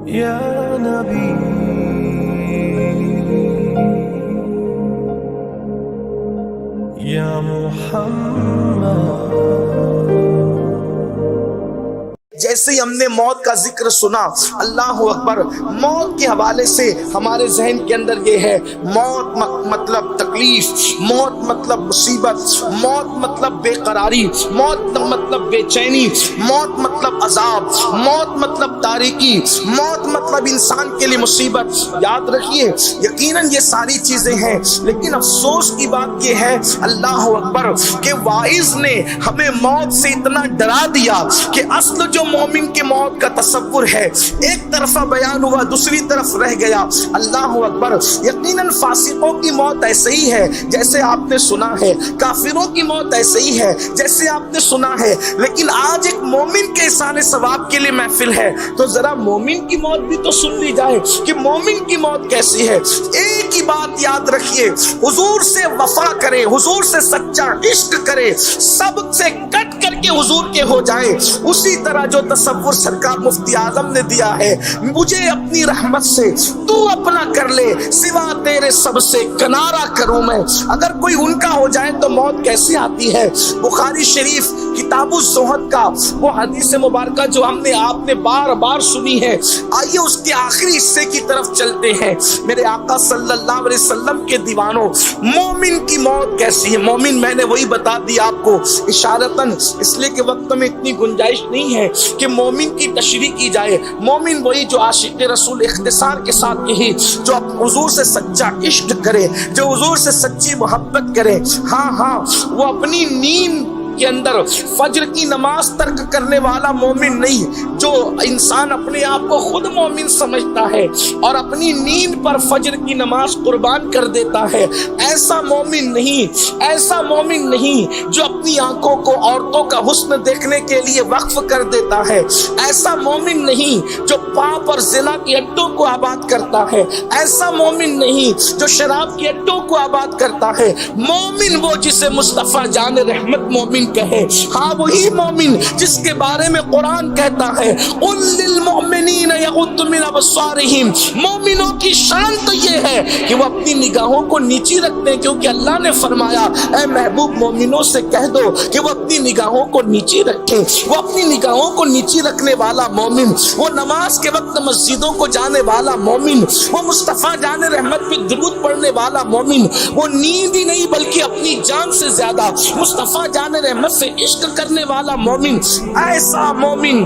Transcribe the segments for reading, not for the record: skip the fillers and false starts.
یا نبی یا محمد۔ جیسے ہی ہم نے موت کا ذکر سنا، اللہ اکبر، موت کے حوالے سے ہمارے ذہن کے اندر یہ ہے، موت مطلب تکلیف، موت مطلب مصیبت، موت مطلب بے قراری، موت مطلب بے چینی، موت مطلب عذاب، موت مطلب تاریکی، موت مطلب انسان کے لیے مصیبت۔ یاد رکھیے، یقیناً یہ ساری چیزیں ہیں، لیکن افسوس کی بات یہ ہے، اللہ اکبر، کہ واعظ نے ہمیں موت سے اتنا ڈرا دیا کہ اصل جو مومن کے موت کا تصور ہے ایک طرفہ بیان ہوا، دوسری طرف رہ گیا۔ اللہ اکبر، یقیناً فاسقوں کی موت ایسے ہی ہے جیسے آپ نے سنا ہے، کافروں کی موت ایسے ہی ہے جیسے آپ نے سنا ہے، لیکن آج ایک مومن کے احسان ثواب کے لیے محفل ہے، تو ذرا مومن کی موت بھی تو سن لی جائے کہ مومن کی موت کیسی ہے۔ ایک ہی بات یاد رکھیے، حضور سے وفا کرے، حضور سے سچا عشق کرے، سب سے کٹ کر کے حضور کے ہو جائیں، اسی طرح جو تصور سرکار مفتی اعظم نے دیا ہے، مجھے اپنی رحمت سے تو اپنا کر لے، سوا تیرے سب سے کنارہ کروں میں۔ اگر کوئی ان کا ہو جائے تو موت کیسے آتی ہے؟ بخاری شریف کتاب الزہد کا وہ حدیث مبارکہ جو ہم نے آپ نے بار بار سنی ہے، آئیے اس کے آخری حصے کی طرف چلتے ہیں۔ میرے آقا صلی اللہ علیہ وسلم کے دیوانوں، مومن کی موت کیسی ہے؟ مومن میں نے وہی بتا دیا آپ کو اشارتاً، اس لیے کہ وقت میں اتنی گنجائش نہیں ہے کہ مومن کی تشریح کی جائے۔ مومن وہی جو عاشق رسول اختصار کے ساتھ یہی جو حضور سے سچا عشق کرے، جو حضور سے سچی محبت کرے۔ ہاں وہ اپنی نیند کے اندر فجر کی نماز ترک کرنے والا مومن نہیں، جو انسان اپنے آپ کو خود مومن سمجھتا ہے اور اپنی نیند پر فجر کی نماز قربان کر دیتا ہے، ایسا مومن نہیں، ایسا مومن نہیں جو اپنی آنکھوں کو عورتوں کا حسن دیکھنے کے لیے وقف کر دیتا ہے، ایسا مومن نہیں جو پاپ اور زنا کے اڈوں کو آباد کرتا ہے، ایسا مومن نہیں جو شراب کے اڈوں کو آباد کرتا ہے۔ مومن وہ جسے مصطفیٰ جان رحمت مومن کہے، ہاں وہی مومن جس کے بارے میں قرآن کہتا ہے قُل لِّلْمُؤْمِنِينَ يَغُضُّوا مِنْ أَبْصَارِهِمْ، مومنوں کی شان تو یہ ہے کہ وہ اپنی نگاہوں کو نیچی رکھتے ہیں، کیونکہ اللہ نے فرمایا اے محبوب مومنوں سے کہہ دو کہ وہ اپنی نگاہوں کو نیچی رکھیں۔ وہ اپنی نگاہوں کو نیچی رکھنے والا مومن، وہ نماز کے وقت مسجدوں کو جانے والا مومن، وہ مصطفیٰ جان رحمت پہ درود پڑھنے والا مومن، وہ نیند ہی نہیں بلکہ اپنی جان سے زیادہ مصطفیٰ جان رحمت سے عشق کرنے والا مومن، ایسا مومن۔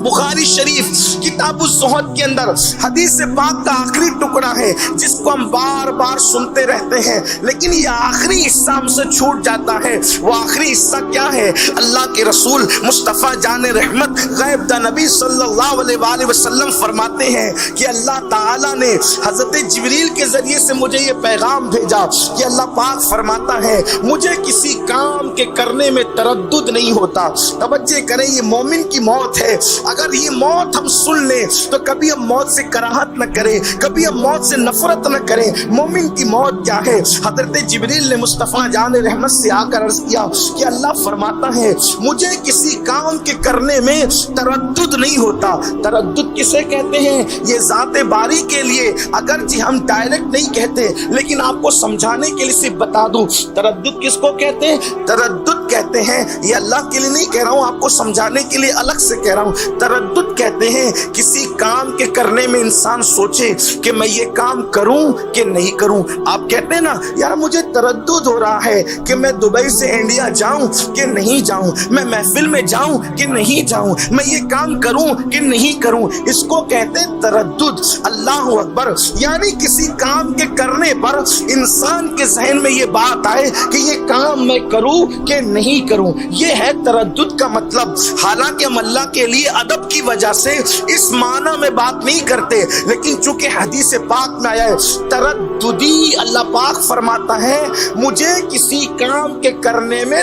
بخاری شریف کتاب الزہد کے اندر حدیث پاک کا آخری ٹکڑا ہے جس کو ہم بار بار سنتے رہتے ہیں، لیکن یہ آخری حصہ ہم سے چھوٹ جاتا ہے۔ وہ آخری حصہ کیا ہے؟ اللہ کے رسول مصطفیٰ جان رحمت غیب دا نبی صلی اللہ علیہ وآلہ وسلم فرماتے ہیں کہ اللہ تعالیٰ نے حضرت جبریل کے ذریعے سے مجھے یہ پیغام بھیجا کہ اللہ پاک فرماتا ہے مجھے کسی کام کے کرنے میں تردد نہیں ہوتا۔ توجہ کریں، یہ مومن کی موت ہے۔ اگر یہ موت ہم سن لیں تو کبھی ہم موت سے کراہت نہ کریں، کبھی ہم موت سے نفرت نہ کریں۔ مومن کی موت کیا ہے؟ حضرت جبریل نے مصطفیٰ جان رحمت سے آ کر عرض کیا کہ اللہ فرماتا ہے مجھے کسی کام کے کرنے میں تردد نہیں ہوتا۔ تردد کسے کہتے ہیں؟ یہ ذات باری کے لیے، اگرچہ ہم ڈائریکٹ نہیں کہتے لیکن آپ کو سمجھانے کے لیے صرف بتا دوں، تردد کس کو کہتے ہیں؟ تردد کہتے ہیں، یہ اللہ کے لیے نہیں کہہ رہا ہوں، آپ کو سمجھانے کے لیے الگ سے کہہ رہا ہوں۔ تردد کہتے ہیں کسی کام کے کرنے میں انسان سوچے کہ میں یہ کام کروں کہ نہیں کروں۔ آپ کہتے ہیں نا یار مجھے تردد ہو رہا ہے کہ میں دبئی سے انڈیا جاؤں کہ نہیں جاؤں، میں محفل میں جاؤں کہ نہیں جاؤں، میں یہ کام کروں کہ نہیں کروں، اس کو کہتے ہیں تردد۔ اللہ اکبر، یعنی کسی کام کے کرنے پر انسان کے ذہن میں یہ بات آئے کہ یہ کام میں کروں کہ نہیں کروں، یہ ہے تردد کا مطلب۔ حالانکہ ہم اللہ کے لیے ادب کی وجہ سے اس معنی میں بات نہیں کرتے، لیکن چونکہ حدیث پاک میں آیا ہے ترددی، اللہ پاک فرماتا ہے مجھے کسی کام کے کرنے میں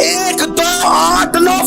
1 2 8 9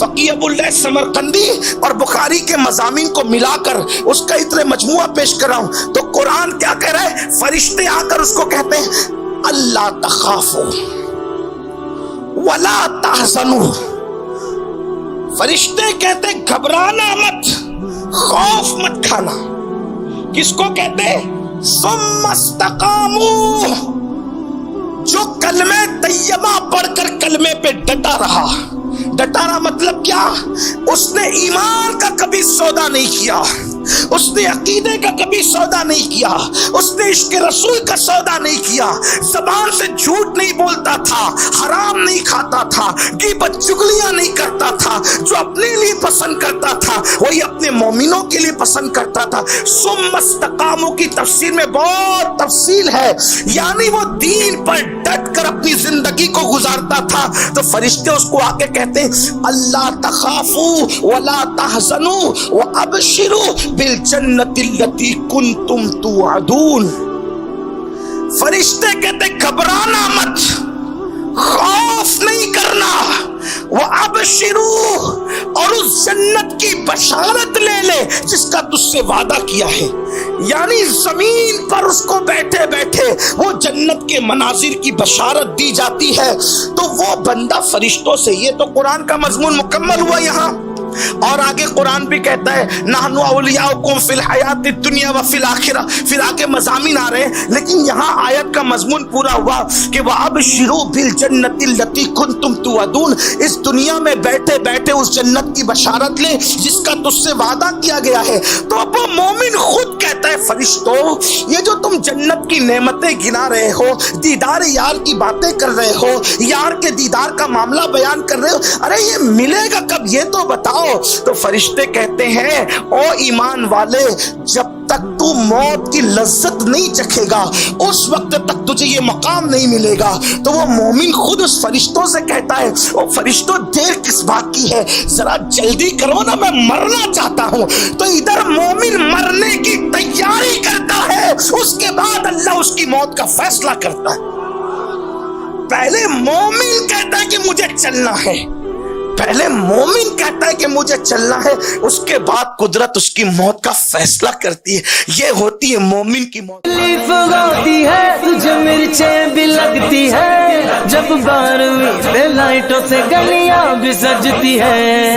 فقیہ ابواللیث سمرقندی اور بخاری کے مضامین کو ملا کر اس کا اتنے مجموعہ پیش کر رہا ہوں تو قرآن کیا کہہ رہا ہے؟ فرشتے آ کر اس کو کہتے ہیں اللہ تخافوا ولا تحزنوا. فرشتے کہتے ہیں گھبرانا مت، خوف مت کھانا. کس کو کہتے ہیں؟ ثم استقاموا، جو کلمہ طیبہ پڑھ کر کلمے پہ ڈٹا رہا. ڈٹانا مطلب کیا؟ اس نے ایمان کا کبھی سودا نہیں کیا، اس نے عقیدے کا کبھی سودا نہیں کیا، اس نے عشق رسول کا سودا نہیں کیا، زبان سے جھوٹ نہیں بولتا تھا، حرام نہیں کھاتا تھا، غیبت چغلیاں نہیں کرتا تھا. جو اپنے لیے پسند کرتا تھا وہی اپنے مومنوں کے لیے پسند کرتا تھا. ثم استقاموا کی تفسیر میں بہت تفصیل ہے، یعنی وہ دین پر ڈٹ کر اپنی زندگی کو گزارتا تھا. تو فرشتے اس کو آ کے کہتے ہیں اللہ تخافوا ولا تحزنوا وابشروا بالجنت التي كنتم توعدون. فرشتے کہتے گھبرانا مت، خوف نہیں کرنا، وابشروا، اور اس جنت کی بشارت لے لے جس کا تجھ سے وعدہ کیا ہے. یعنی زمین پر اس کو بیٹھے بیٹھے وہ جنت کے مناظر کی بشارت دی جاتی ہے. تو وہ بندہ فرشتوں سے، یہ تو قرآن کا مضمون مکمل ہوا یہاں. اور آگے قرآن بھی کہتا ہے نحن اولیاؤکم فی الحیات الدنیا وفی الآخرہ. پھر آگے مضامین آ رہے ہیں، لیکن یہاں آیت کا مضمون پورا ہوا کہ وَأَبْشِرُوا بِالْجَنَّةِ الَّتِي كُنْتُمْ تُوعَدُونَ. اس دنیا میں بیٹھے بیٹھے اس جنت کی بشارت لے جس کا تجھ سے وعدہ کیا گیا ہے. تو اب وہ مومن خود کہتا ہے فرشتوں، یہ جو تم جنت کی نعمتیں گنا رہے ہو، دیدار یار کی باتیں کر رہے ہو، یار کے دیدار کا معاملہ بیان کر رہے ہو، ارے یہ ملے گا کب یہ تو بتاؤ. تو فرشتے کہتے ہیں او ایمان والے، جب تک تو موت کی لذت نہیں چکھے گا اس وقت تک تجھے یہ مقام نہیں ملے گا. تو وہ مومن خود اس فرشتوں سے کہتا ہے او فرشتوں دیر کس بات کی ہے، ذرا جلدی کرو نا، میں مرنا چاہتا ہوں. تو ادھر مومن مرنے کی تیاری کرتا ہے، اس کے بعد اللہ اس کی موت کا فیصلہ کرتا ہے. پہلے مومن کہتا ہے کہ مجھے چلنا ہے، پہلے مومن کہتا ہے کہ مجھے چلنا ہے، اس کے بعد قدرت اس کی موت کا فیصلہ کرتی ہے. یہ ہوتی ہے مومن کی موت. تکلیف ہوتی ہے تجھے، مرچیں بھی لگتی ہے، جب 12ویں لائٹوں سے گلیاں بھی سجتی ہے.